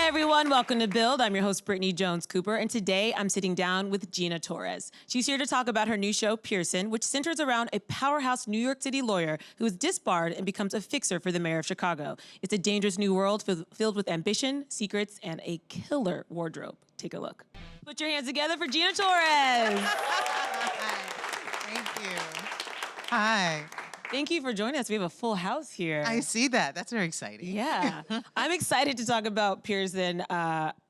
Hi, everyone. Welcome to Build. I'm your host, Brittany Jones-Cooper, and today I'm sitting down with Gina Torres. She's here to talk about her new show, Pearson, which centers around a powerhouse New York City lawyer who is disbarred and becomes a fixer for the mayor of Chicago. It's a dangerous new world filled with ambition, secrets, and a killer wardrobe. Take a look. Put your hands together for Gina Torres. Thank you. Hi. Thank you for joining us. We have a full house here. I see that. That's very exciting. Yeah. I'm excited to talk about Pearson.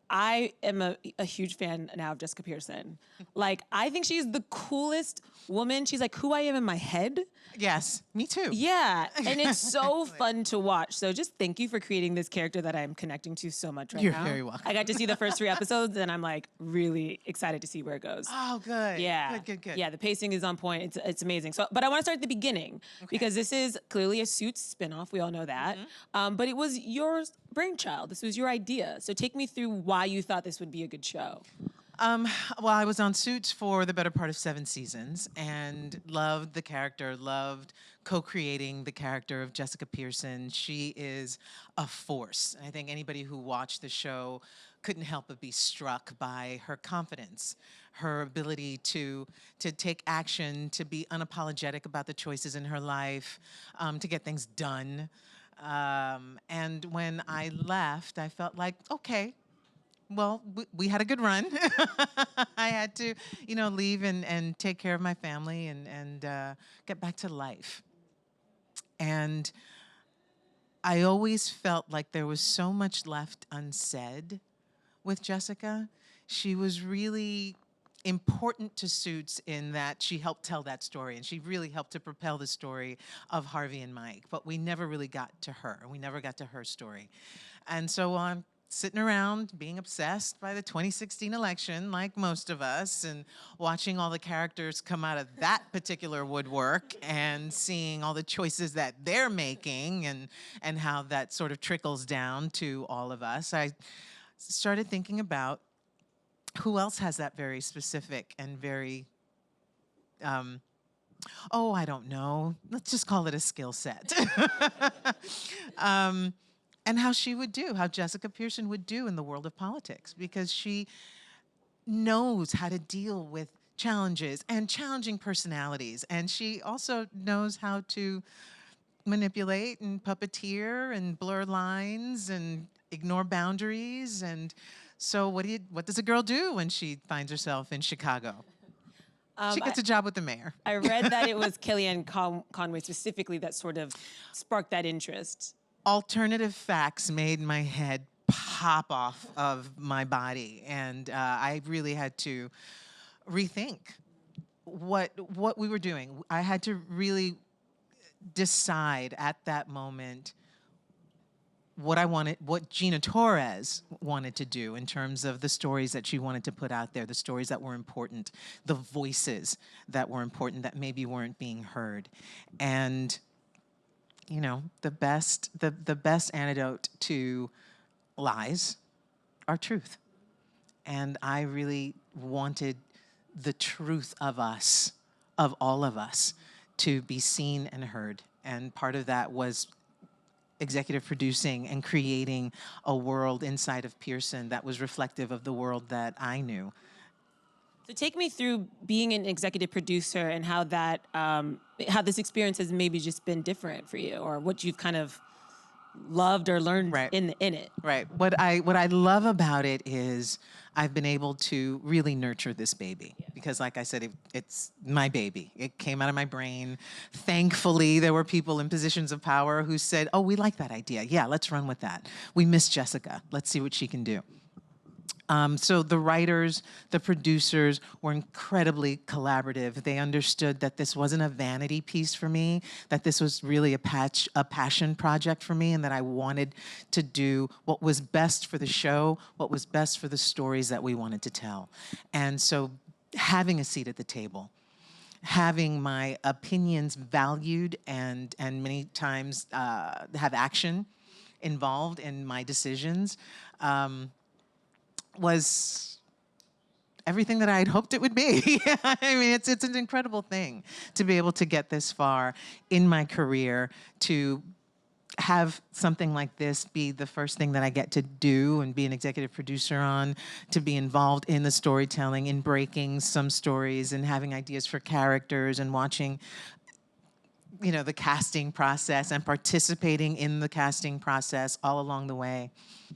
I am a huge fan now of Jessica Pearson. Like, I think she's the coolest woman. She's like who I am in my head. Yes, me too. Yeah, and it's so fun to watch. So just thank you for creating this character that I'm connecting to so much right now. You're very welcome. I got to see the first 3 episodes, and I'm like really excited to see where it goes. Oh, good. Yeah. Good. Yeah, the pacing is on point. It's amazing. So, but I want to start at the beginning because this is clearly a Suits spinoff. We all know that. But it was your brainchild. This was your idea. So take me through why you thought this would be a good show. Well, I was on Suits for the better part of 7 seasons and loved the character, loved co-creating the character of Jessica Pearson. She is a force. I think anybody who watched the show couldn't help but be struck by her confidence, her ability to take action, to be unapologetic about the choices in her life, to get things done. And when I left, I felt like, okay, well, we had a good run. I had to, leave and take care of my family and get back to life. And I always felt like there was so much left unsaid with Jessica. She was really important to Suits in that she helped tell that story, and she really helped to propel the story of Harvey and Mike, but we never really got to her. We never got to her story. And so I'm sitting around being obsessed by the 2016 election, like most of us, and watching all the characters come out of that particular woodwork and seeing all the choices that they're making and how that sort of trickles down to all of us. I started thinking about who else has that very specific and very, I don't know, let's just call it a skill set. And how she would do, how Jessica Pearson would do in the world of politics, because she knows how to deal with challenges and challenging personalities. And she also knows how to manipulate and puppeteer and blur lines and ignore boundaries. And so what does a girl do when she finds herself in Chicago? She gets a job with the mayor. I read that it was Kellyanne Conway specifically that sort of sparked that interest. Alternative facts made my head pop off of my body, and I really had to rethink what we were doing. I had to really decide at that moment what Gina Torres wanted to do in terms of the stories that she wanted to put out there, the stories that were important, the voices that were important that maybe weren't being heard. And the best antidote to lies are truth. And I really wanted the truth of us, of all of us, to be seen and heard. And part of that was executive producing and creating a world inside of Pearson that was reflective of the world that I knew. So take me through being an executive producer and how that, how this experience has maybe just been different for you, or what you've kind of loved or learned in it. Right. What I love about it is I've been able to really nurture this baby because, like I said, it's my baby. It came out of my brain. Thankfully, there were people in positions of power who said, "Oh, we like that idea. Yeah, let's run with that. We miss Jessica. Let's see what she can do." So the writers, the producers were incredibly collaborative. They understood that this wasn't a vanity piece for me, that this was really a passion project for me, and that I wanted to do what was best for the show, what was best for the stories that we wanted to tell. And so having a seat at the table, having my opinions valued and many times have action involved in my decisions, was everything that I had hoped it would be. I mean, it's an incredible thing to be able to get this far in my career, to have something like this be the first thing that I get to do and be an executive producer on, to be involved in the storytelling, in breaking some stories and having ideas for characters and watching, you know, the casting process and participating in the casting process all along the way.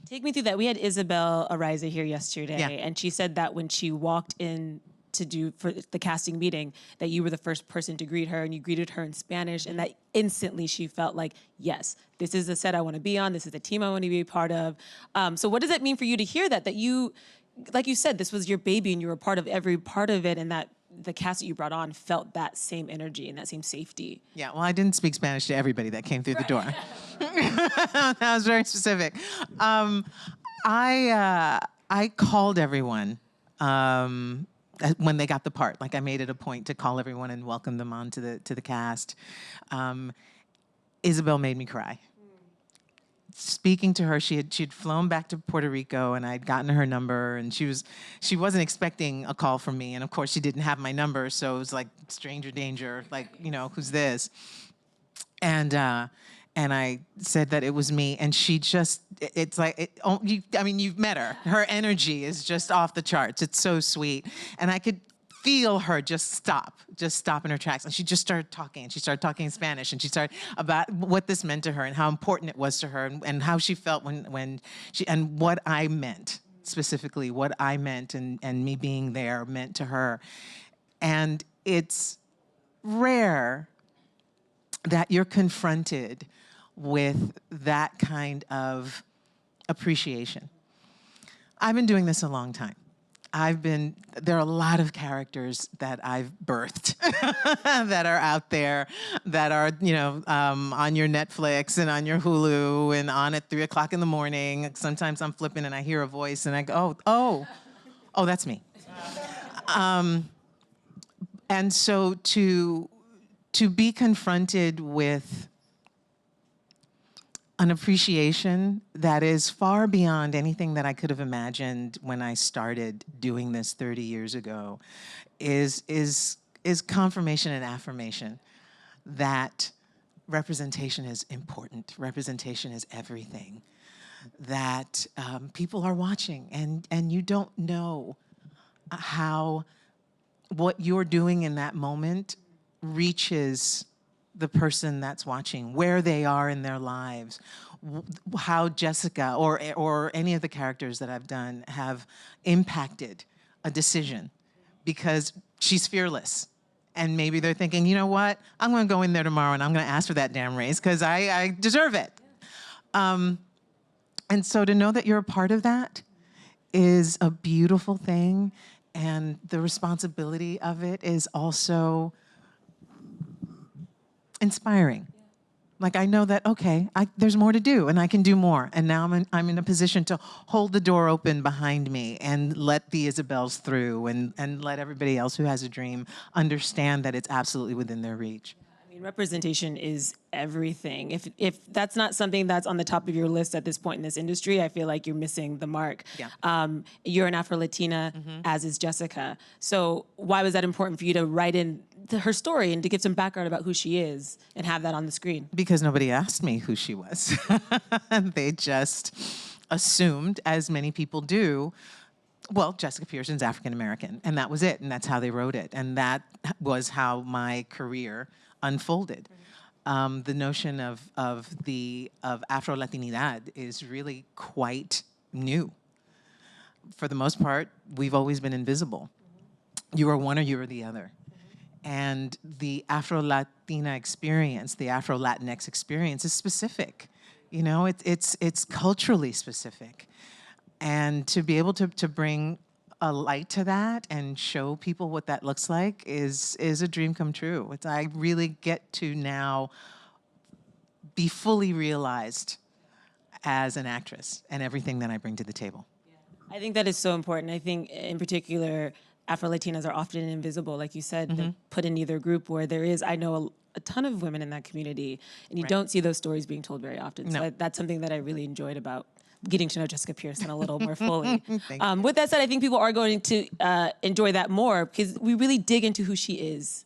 Take me through that. We had Isabel Ariza here yesterday, Yeah. and she said that when she walked in to do for the casting meeting, that you were the first person to greet her, and you greeted her in Spanish, and that instantly she felt like, yes, this is the set I want to be on. This is the team I want to be a part of. So what does that mean for you to hear that? That you, like you said, this was your baby, and you were a part of every part of it, and that the cast that you brought on felt that same energy and that same safety. Yeah, well, I didn't speak Spanish to everybody that came through the door. That was very specific. I called everyone when they got the part. Like, I made it a point to call everyone and welcome them on to the cast. Isabel made me cry. Speaking to her, she'd flown back to Puerto Rico, and I'd gotten her number, and she wasn't expecting a call from me, and of course she didn't have my number, so it was like stranger danger, like, you know, who's this? And I said that it was me, and she just, it's like, I mean, you've met her. Her energy is just off the charts. It's so sweet. And I could feel her just stop in her tracks. And she just started talking, and she started talking in Spanish, and she started about what this meant to her and how important it was to her, and how she felt when she, and what I meant, specifically what I meant, and me being there meant to her. And it's rare that you're confronted with that kind of appreciation. I've been doing this a long time. There are a lot of characters that I've birthed that are out there, that are, you know, on your Netflix and on your Hulu and on at 3 o'clock in the morning. Sometimes I'm flipping and I hear a voice and I go, oh, that's me. And so to be confronted with an appreciation that is far beyond anything that I could have imagined when I started doing this 30 years ago is confirmation and affirmation that representation is important. Representation is everything. That people are watching, and you don't know how what you're doing in that moment reaches the person that's watching, where they are in their lives, how Jessica or any of the characters that I've done have impacted a decision, because she's fearless. And maybe they're thinking, you know what, I'm gonna go in there tomorrow and I'm gonna ask for that damn raise because I deserve it. And so to know that you're a part of that is a beautiful thing, and the responsibility of it is also inspiring. Like, I know that, okay, there's more to do, and I can do more. And now I'm in a position to hold the door open behind me and let the Isabels through, and let everybody else who has a dream understand that it's absolutely within their reach. I mean, representation is everything. If that's not something that's on the top of your list at this point in this industry, I feel like you're missing the mark. Yeah. You're an Afro-Latina, as is Jessica. So why was that important for you to write in her story and to give some background about who she is and have that on the screen? Because nobody asked me who she was. They just assumed, as many people do, well, Jessica Pearson's African-American, and that was it, and that's how they wrote it. And that was how my career unfolded. The notion of Afro-Latinidad is really quite new. For the most part, we've always been invisible. You are one or you are the other. And the Afro-Latina experience, the Afro-Latinx experience is specific. You know, it's culturally specific. And to be able to bring a light to that and show people what that looks like is a dream come true. I really get to now be fully realized as an actress and everything that I bring to the table. I think that is so important. I think in particular, Afro-Latinas are often invisible, like you said, they're put in either group where there is, I know a ton of women in that community, and you don't see those stories being told very often. So that's something that I really enjoyed about getting to know Jessica Pearson a little more fully. Thank you. With that said, I think people are going to enjoy that more because we really dig into who she is.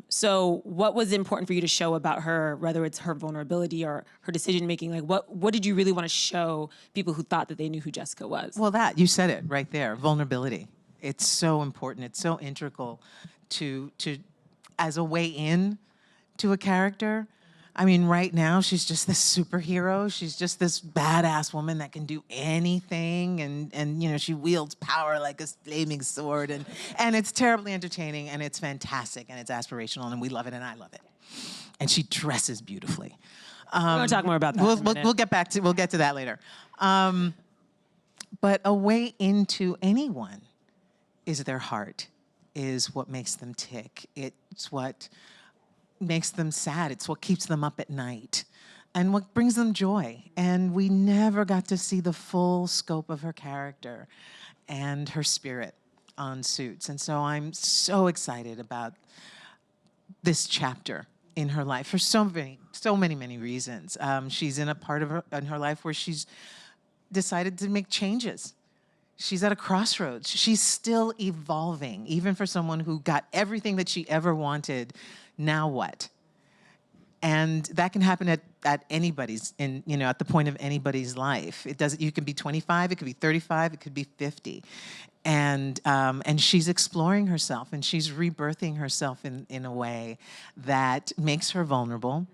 So what was important for you to show about her, whether it's her vulnerability or her decision making? Like what did you really want to show people who thought that they knew who Jessica was? Well, you said it right there, vulnerability. It's so important. It's so integral to as a way in to a character. I mean, right now, she's just this superhero. She's just this badass woman that can do anything. And you know, she wields power like a flaming sword. And it's terribly entertaining, and it's fantastic, and it's aspirational, and we love it, and I love it. And she dresses beautifully. We're going to talk more about that. We'll get to that later. But a way into anyone is their heart, is what makes them tick. It's what makes them sad. It's what keeps them up at night and what brings them joy. And we never got to see the full scope of her character and her spirit on Suits. And so I'm so excited about this chapter in her life for so many reasons. She's in a part of in her life where she's decided to make changes. She's at a crossroads. She's still evolving, even for someone who got everything that she ever wanted. Now what? And that can happen at anybody's, at the point of anybody's life. It doesn't. You can be 25, it could be 35, it could be 50, and she's exploring herself, and she's rebirthing herself in a way that makes her vulnerable,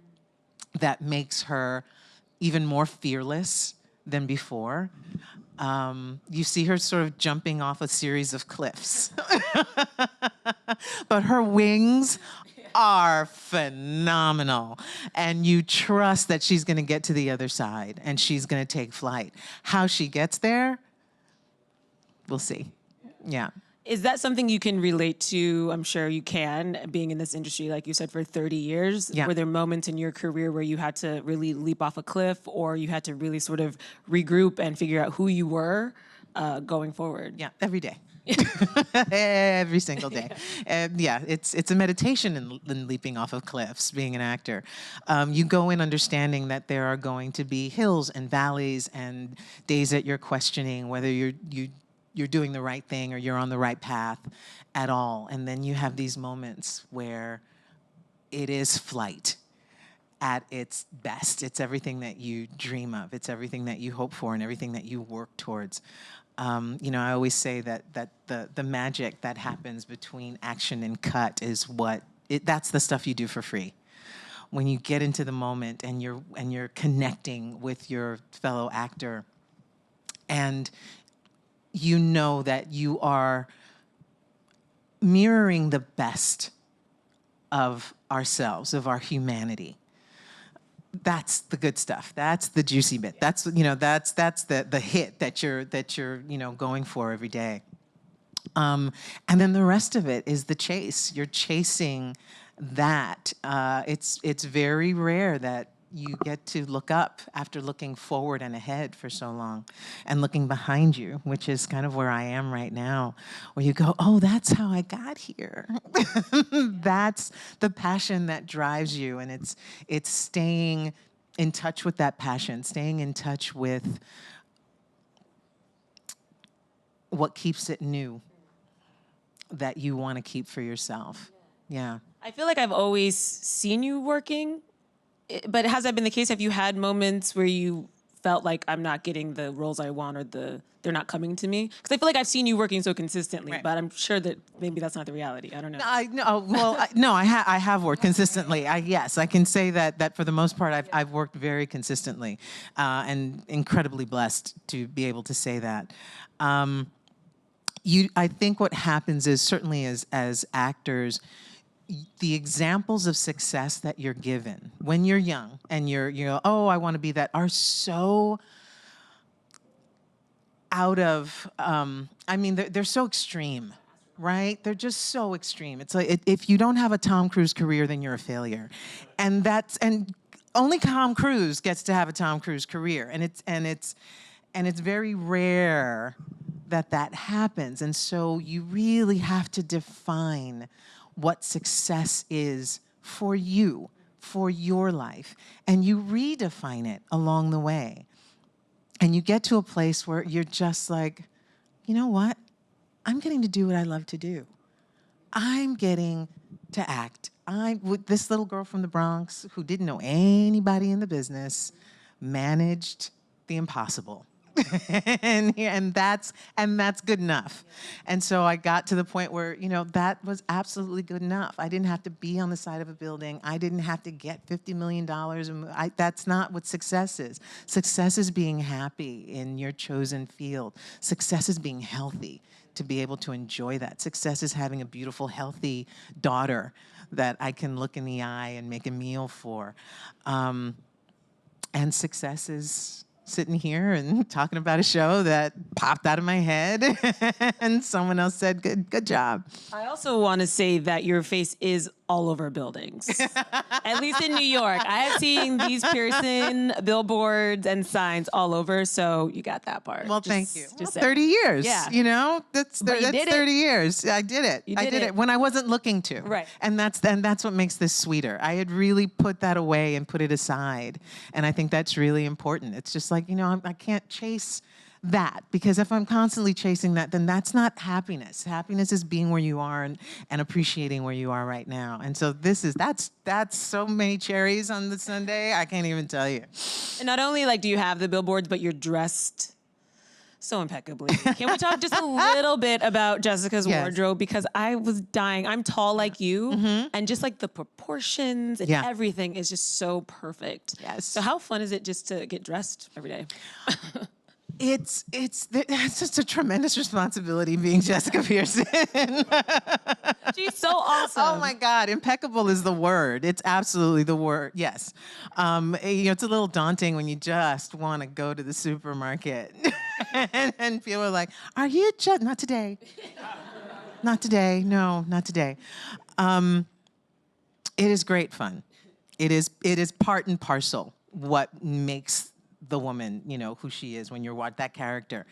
that makes her even more fearless than before. You see her sort of jumping off a series of cliffs, but her wings are phenomenal, and you trust that she's going to get to the other side and she's going to take flight. How she gets there, we'll see. Yeah. Is that something you can relate to? I'm sure you can, being in this industry, like you said, for 30 years. Yeah. Were there moments in your career where you had to really leap off a cliff, or you had to really sort of regroup and figure out who you were going forward? Yeah, every day. Every single day. Yeah, it's a meditation in leaping off of cliffs, being an actor. You go in understanding that there are going to be hills and valleys and days that you're questioning whether you're doing the right thing or you're on the right path at all. And then you have these moments where it is flight at its best. It's everything that you dream of. It's everything that you hope for and everything that you work towards. I always say that the magic that happens between action and cut is that's the stuff you do for free. When you get into the moment and you're connecting with your fellow actor, and you know that you are mirroring the best of ourselves, of our humanity. That's the good stuff. That's the juicy bit. That's the hit that you're going for every day. And then the rest of it is the chase. You're chasing that. It's very rare that you get to look up after looking forward and ahead for so long, and looking behind you, which is kind of where I am right now, where you go, oh, that's how I got here. That's the passion that drives you, and it's staying in touch with that passion, staying in touch with what keeps it new that you want to keep for yourself. Yeah. I feel like I've always seen you working. But has that been the case? Have you had moments where you felt like I'm not getting the roles I want, or they're not coming to me? Because I feel like I've seen you working so consistently, right. but I'm sure that maybe that's not the reality. I don't know. I have worked consistently. Yes, I can say that for the most part, I've worked very consistently, and incredibly blessed to be able to say that. I think what happens is, certainly as actors, the examples of success that you're given when you're young and you're oh, I want to be that, are so out of, they're so extreme, right? They're just so extreme. It's like, if you don't have a Tom Cruise career, then you're a failure. And only Tom Cruise gets to have a Tom Cruise career. And it's very rare that happens. And so you really have to define what success is for you, for your life, and you redefine it along the way. And you get to a place where you're just like, you know what? I'm getting to do what I love to do. I'm getting to act. With this little girl from the Bronx who didn't know anybody in the business, managed the impossible. and that's good enough. And so I got to the point where, you know, that was absolutely good enough. I didn't have to be on the side of a building. I didn't have to get $50 million. That's not what success is. Success is being happy in your chosen field. Success is being healthy, to be able to enjoy that. Success is having a beautiful, healthy daughter that I can look in the eye and make a meal for. And success is sitting here and talking about a show that popped out of my head and someone else said, good job. I also want to say that your face is all over buildings, at least in New York. I have seen these Pearson billboards and signs all over, so you got that part. Well, thank you. Just Well, 30 years, yeah. You know, that's But you did 30 it. years. I did it. I did it when I wasn't looking to. Right. And that's what makes this sweeter. I had really put that away and put it aside. And I think that's really important. It's just like, you know, I can't chase that, because if I'm constantly chasing that, then that's not happiness. Happiness is being where you are and appreciating where you are right now. And so that's so many cherries on the Sunday, I can't even tell you. And not only like do you have the billboards, but you're dressed so impeccably. Can we talk just a little bit about Jessica's wardrobe? Because I was dying. I'm tall like you, and just like the proportions and everything is just so perfect. Yes. So how fun is it just to get dressed every day? It's just a tremendous responsibility being Jessica Pearson. She's so awesome. Oh my God, impeccable is the word. It's absolutely the word. Yes, you know, it's a little daunting when you just want to go to the supermarket and people are like, "Are you just not today? Not today? No, not today." It is great fun. It is part and parcel what makes the woman, you know, who she is when you're that character.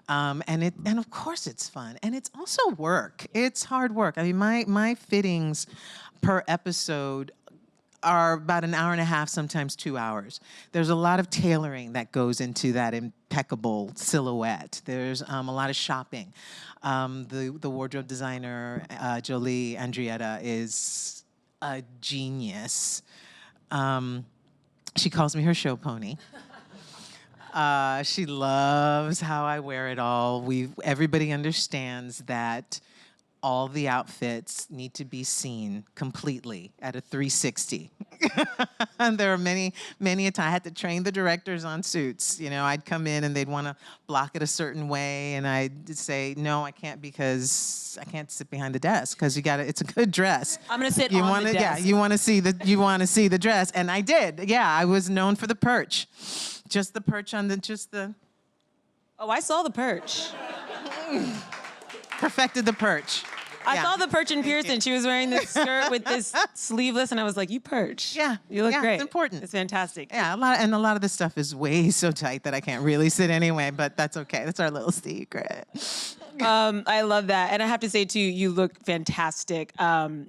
And of course it's fun. And it's also work. It's hard work. I mean, my fittings per episode are about an hour and a half, sometimes 2 hours. There's a lot of tailoring that goes into that impeccable silhouette. There's a lot of shopping. The wardrobe designer, Jolie Andrietta, is a genius. She calls me her show pony. She loves how I wear it all. Everybody understands that all the outfits need to be seen completely at a 360. And there are many a time I had to train the directors on suits. You know, I'd come in and they'd want to block it a certain way, and I'd say, no, I can't, because I can't sit behind the desk, because it's a good dress. I'm gonna sit on the desk. Yeah, you want to see the dress, and I did. Yeah, I was known for the perch. Just the perch on the. Oh, I saw the perch. Perfected the perch. I saw the perch in Pearson. She was wearing this skirt with this sleeveless, and I was like, you perch. Yeah. You look great. It's important. It's fantastic. Yeah, a lot of this stuff is way so tight that I can't really sit anyway, but that's okay. That's our little secret. I love that. And I have to say, too, you look fantastic.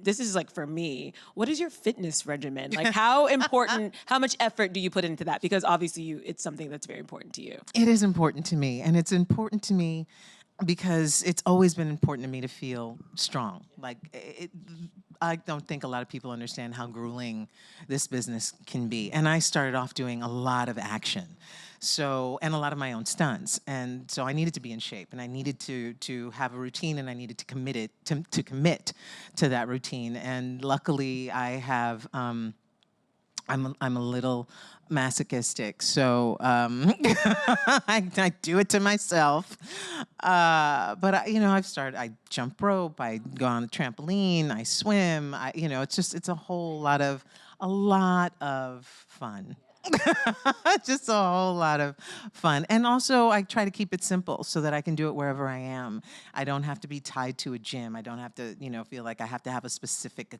This is like, for me, what is your fitness regimen? Like, how much effort do you put into that? Because obviously it's something that's very important to you. It is important to me, and it's important to me because it's always been important to me to feel strong. Like, I don't think a lot of people understand how grueling this business can be. And I started off doing a lot of action, and a lot of my own stunts. And so I needed to be in shape, and I needed to have a routine, and I needed to commit to that routine. And luckily, I have. I'm a little masochistic, so I do it to myself. But I jump rope, I go on a trampoline, I swim. It's a whole lot of fun. Just a whole lot of fun. And also, I try to keep it simple so that I can do it wherever I am. I don't have to be tied to a gym. I don't have to, feel like I have to have a specific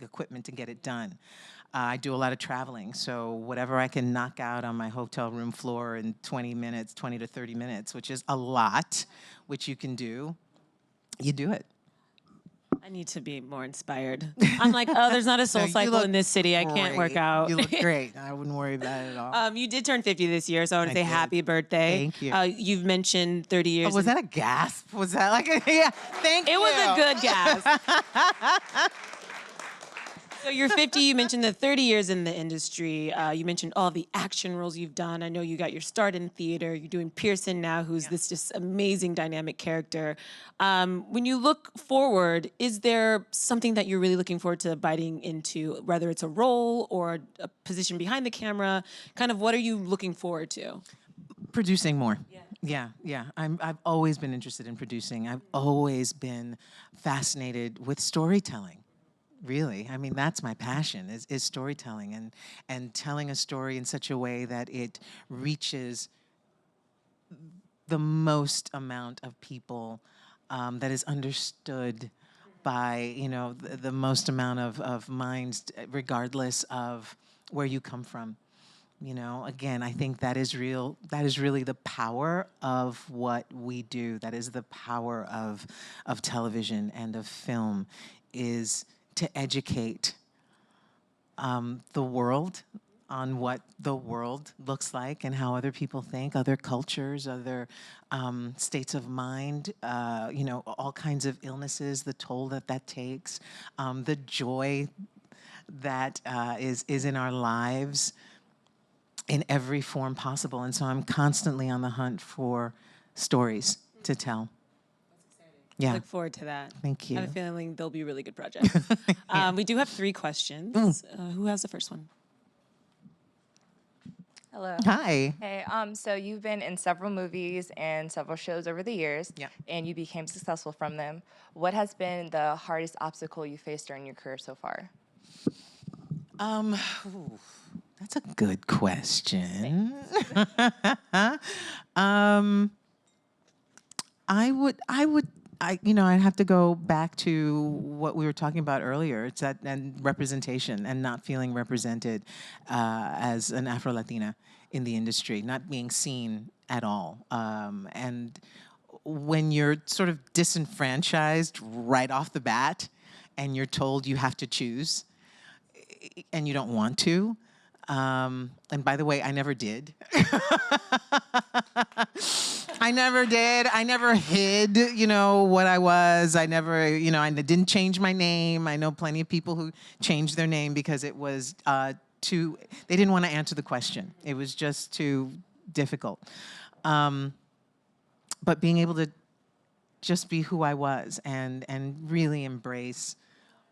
equipment to get it done. I do a lot of traveling, so whatever I can knock out on my hotel room floor in 20 to 30 minutes, which is a lot, which you can do, you do it. I need to be more inspired. I'm like, oh, there's not a soul cycle in this city. I can't work out. You look great. I wouldn't worry about it at all. You did turn 50 this year, so I want to say did. happy birthday. Thank you. You've mentioned 30 years. Oh, was that a gasp? Was that like a, yeah, thank you. It was a good gasp. So you're 50, you mentioned the 30 years in the industry. You mentioned all the action roles you've done. I know you got your start in theater. You're doing Pearson now, who's this just amazing dynamic character. When you look forward, is there something that you're really looking forward to biting into, whether it's a role or a position behind the camera? Kind of what are you looking forward to? Producing more. Yeah. I've always been interested in producing. I've always been fascinated with storytelling. Really, I mean, that's my passion, is storytelling and telling a story in such a way that it reaches the most amount of people, that is understood by, you know, the most amount of minds, regardless of where you come from. You know, again, I think that is real. That is really the power of what we do. That is the power of television and of film, is to educate the world on what the world looks like and how other people think, other cultures, other states of mind, you know, all kinds of illnesses, the toll that takes, the joy that is in our lives in every form possible. And so I'm constantly on the hunt for stories to tell. Yeah. I look forward to that. Thank you. I have a feeling they'll be really good projects. We do have 3 questions. Who has the first one? Hello. Hi. Hey, so you've been in several movies and several shows over the years, and you became successful from them. What has been the hardest obstacle you faced during your career so far? That's a good question. I'd have to go back to what we were talking about earlier. It's that and representation and not feeling represented as an Afro-Latina in the industry, not being seen at all. And when you're sort of disenfranchised right off the bat and you're told you have to choose and you don't want to, and by the way, I never did. I never did. I never hid, you know, what I was. I never, you know, I didn't change my name. I know plenty of people who changed their name because it was they didn't want to answer the question. It was just too difficult. But being able to just be who I was and really embrace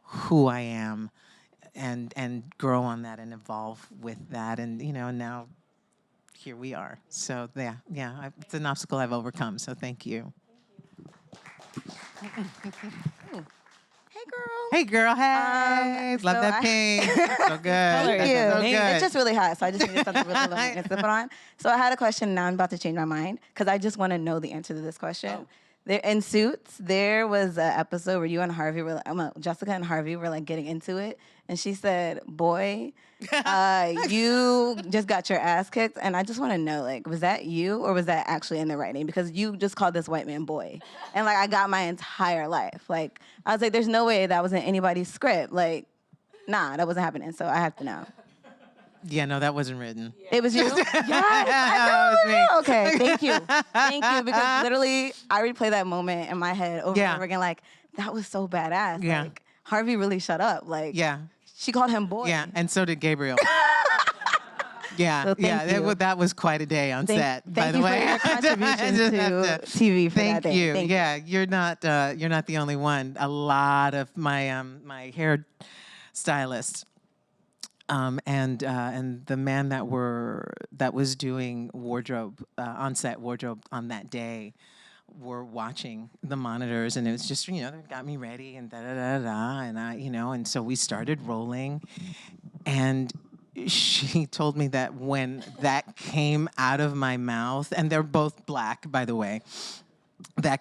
who I am and grow on that and evolve with that. And, you know, now here we are. So yeah, it's an obstacle I've overcome. So thank you. Hey, girl. Hey. Love so that pink. So good. Thank you. So good. It's just really hot, so I just needed something really long to put on. So I had a question, now I'm about to change my mind, because I just want to know the answer to this question. There, in Suits, there was an episode where you and Harvey were, Jessica and Harvey were like getting into it, and she said, "Boy, you just got your ass kicked," and I just want to know, like, was that you or was that actually in the writing? Because you just called this white man boy, and like I got my entire life. Like I was like, there's no way that was in anybody's script. Like, nah, that wasn't happening. So I have to know. Yeah, no, that wasn't written. It was you? Yes, That was me. Okay, thank you. Thank you, because literally, I replay that moment in my head over and over again, like, that was so badass. Yeah. Like, Harvey really shut up. Like, she called him boy. Yeah, and so did Gabriel. So thank you. That was quite a day on set, by the way. Thank you for your contribution to TV for that day. Thank you. You're not the only one. A lot of my my hair stylists and the man that was doing wardrobe on-set wardrobe on that day were watching the monitors, and it was just, you know, they got me ready and and I, you know, and so we started rolling, and she told me that when that came out of my mouth, and they're both black, by the way, that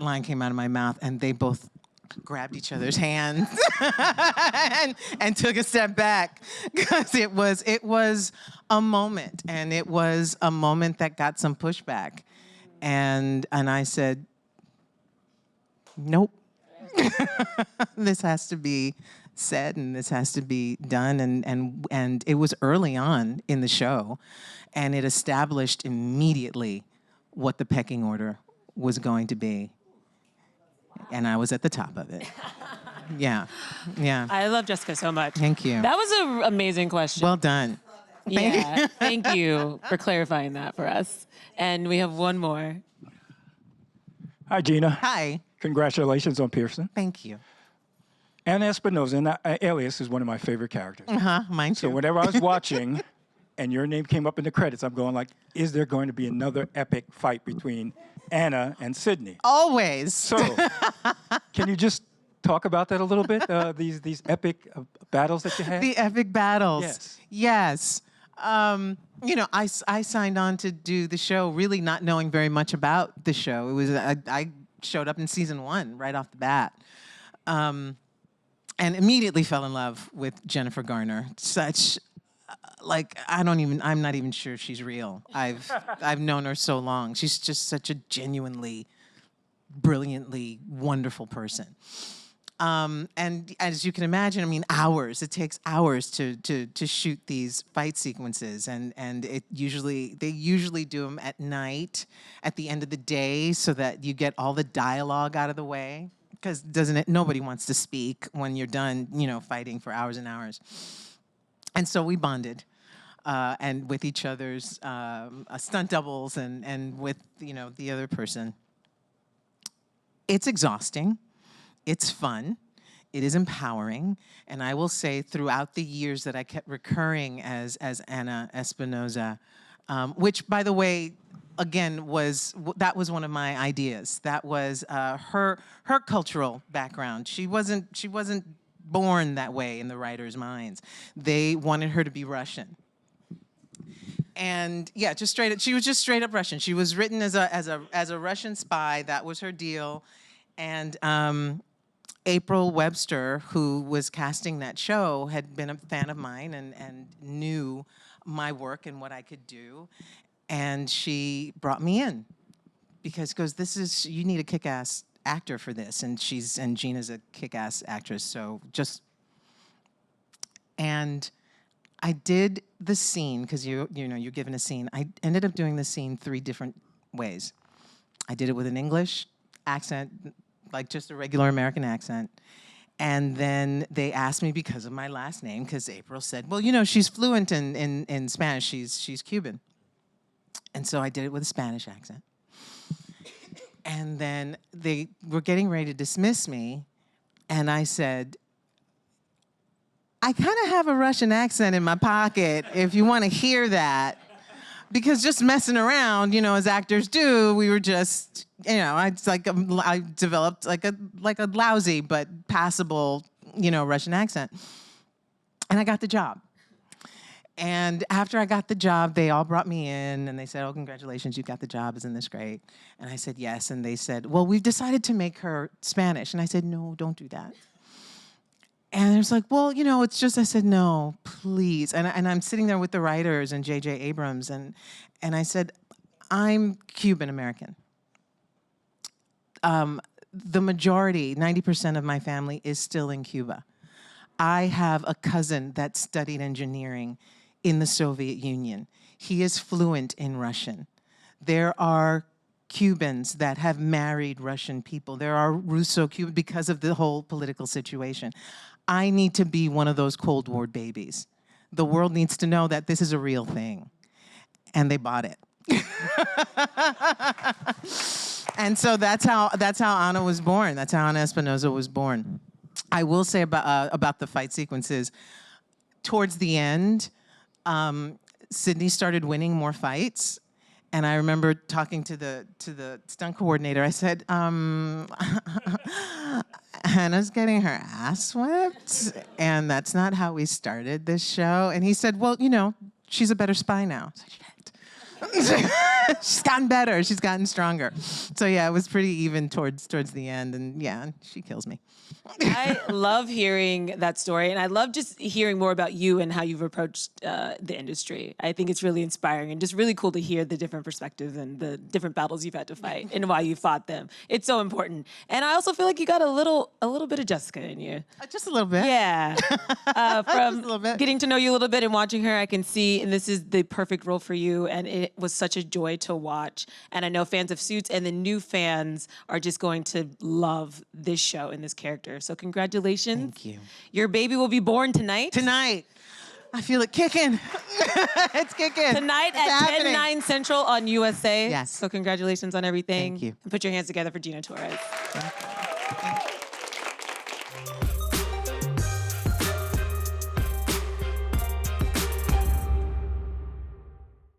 line came out of my mouth, and they both grabbed each other's hands and took a step back, because it was a moment, and it was a moment that got some pushback, and I said, nope. this has to be said and this has to be done. And it was early on in the show, and it established immediately what the pecking order was going to be. And I was at the top of it. Yeah, yeah. I love Jessica so much. Thank you. That was an amazing question. Well done. Yeah, thank you for clarifying that for us. And we have one more. Hi, Gina. Hi. Congratulations on Pearson. Thank you. Anna Espinosa in Alias is one of my favorite characters. Mine too. So whenever I was watching and your name came up in the credits, I'm going like, is there going to be another epic fight between Anna and Sydney? Always. So can you just talk about that a little bit, these epic battles that you had? The epic battles. Yes. Yes. You know, I signed on to do the show really not knowing very much about the show. It was I showed up in season 1 right off the bat, and immediately fell in love with Jennifer Garner. Such like I'm not even sure she's real. I've known her so long. She's just such a genuinely, brilliantly wonderful person. And as you can imagine, I mean, hours. It takes hours to shoot these fight sequences, and they usually do them at night, at the end of the day, so that you get all the dialogue out of the way. Because nobody wants to speak when you're done, you know, fighting for hours and hours. And so we bonded, and with each other's stunt doubles, and with the other person. It's exhausting. It's fun, it is empowering, and I will say throughout the years that I kept recurring as Anna Espinosa, which, by the way, again, that was one of my ideas. That was her cultural background. She wasn't born that way in the writers' minds. They wanted her to be Russian. And yeah, she was just straight up Russian. She was written as a Russian spy. That was her deal. And April Webster, who was casting that show, had been a fan of mine and knew my work and what I could do. And she brought me in because she goes, you need a kick-ass actor for this. And Gina's a kick-ass actress. So and I did the scene, because you're given a scene. I ended up doing the scene 3 different ways. I did it with an English accent, like just a regular American accent. And then they asked me, because of my last name, because April said, well, she's fluent in Spanish. She's Cuban. And so I did it with a Spanish accent. And then they were getting ready to dismiss me. And I said, I kind of have a Russian accent in my pocket, if you want to hear that. Because just messing around, as actors do, we were just, I developed like a lousy but passable, Russian accent. And I got the job. And after I got the job, they all brought me in and they said, oh, congratulations, you got the job, isn't this great? And I said, yes. And they said, well, we've decided to make her Spanish. And I said, no, don't do that. And it was like, well, it's just, I said, no, please. And I'm sitting there with the writers and J.J. Abrams, and I said, I'm Cuban American. The majority, 90% of my family is still in Cuba. I have a cousin that studied engineering in the Soviet Union. He is fluent in Russian. There are Cubans that have married Russian people. There are Russo-Cuban because of the whole political situation. I need to be one of those Cold War babies. The world needs to know that this is a real thing. And they bought it. And so that's how Anna was born. That's how Anna Espinosa was born. I will say about the fight sequences, towards the end, Sydney started winning more fights. And I remember talking to the stunt coordinator. I said, Hannah's getting her ass whipped, and that's not how we started this show. And he said, well, she's a better spy now. I said, shit. She's gotten better. She's gotten stronger. So yeah, it was pretty even towards the end, and yeah, she kills me. I love hearing that story, and I love just hearing more about you and how you've approached the industry. I think it's really inspiring and just really cool to hear the different perspectives and the different battles you've had to fight and why you fought them. It's so important. And I also feel like you got a little bit of Jessica in you. Just a little bit. Yeah. From little bit. getting to know you a little bit and watching her, I can see, and this is the perfect role for you, and it was such a joy to watch. And I know fans of Suits and the new fans are just going to love this show and this character. So congratulations. Thank you. Your baby will be born tonight. Tonight. I feel it kicking. It's kicking. Tonight It's at happening. 10/9 Central on USA. Yes. So congratulations on everything. Thank you. And put your hands together for Gina Torres. Thank you.